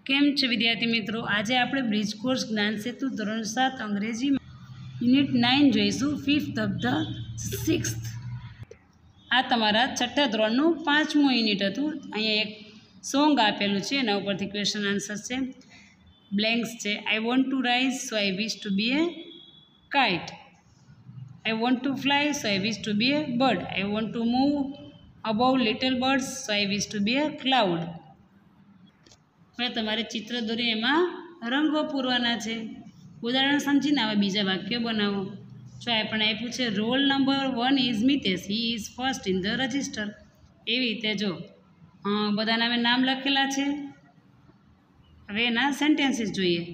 કેમ છે વિદ્યાર્થી મિત્રો? આજે આપણે બ્રિજ કોર્સ જ્ઞાન સેતુ ધોરણ 7 અંગ્રેજી યુનિટ 9 જોઈશું, 5th ઓફ ધ 6th. આ તમારા છઠ્ઠા ધોરણનું 5મું યુનિટ હતું. અહીંયા એક સોંગ આપેલું છે, એના ઉપરથી ક્વેશ્ચન આન્સર છે. બ્લેન્ક્સ છે. I want to rise so I wish to be a kite. I want to fly so I wish to be a bird. I want to move above little birds so I wish to be a cloud. હવે તમારે ચિત્ર દોરી એમાં રંગો પૂરવાના છે. ઉદાહરણ સમજીને આવા બીજા વાક્યો બનાવો. જો આપણે આપ્યું છે roll number 1 is Mitesh, he is first in the register. એવી રીતે જો બધા નામ લખેલા છે. હવે એના સેન્ટેન્સીસ જોઈએ.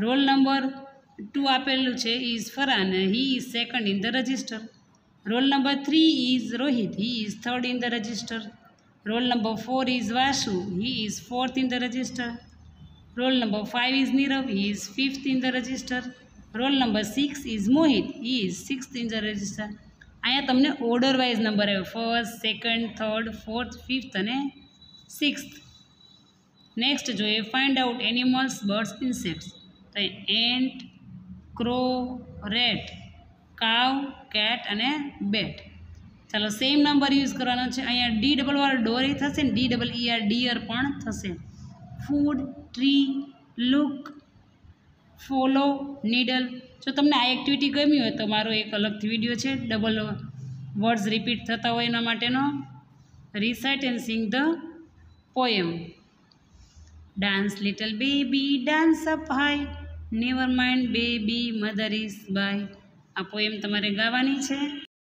રોલ નંબર 2 આપેલું છે is Farhan, he is second in the register. Roll number 3 is Rohit, he is third in the register. Roll number 4 is Vasu, he is 4th in the register. Roll number 5 is Nirav, he is 5th in the register. Roll number 6 is Mohit, he is 6th in the register. અહીંયા તમને order wise number આવ્યો, 1st, 2nd, 3rd, 4th, 5th અને 6th. Next જોઈએ find out animals, birds, insects. તો ant, crow, rate, કાવ, cat અને બેટ. ચાલો same number use કરવાનો છે. અહીંયા DRR ડોરી થશે ને DEER ડિયર પણ થશે. Food, tree, look, follow, needle. જો તમને આ એક્ટિવિટી ગમી હોય તો મારો એક અલગથી વિડીયો છે, ડબલ વર્ડ્સ રિપીટ થતા હોય એના માટેનો. Recite and sing the poem. Dance little baby dance up high, never mind baby mother is by. આ પોએમ તમારે ગાવાની છે.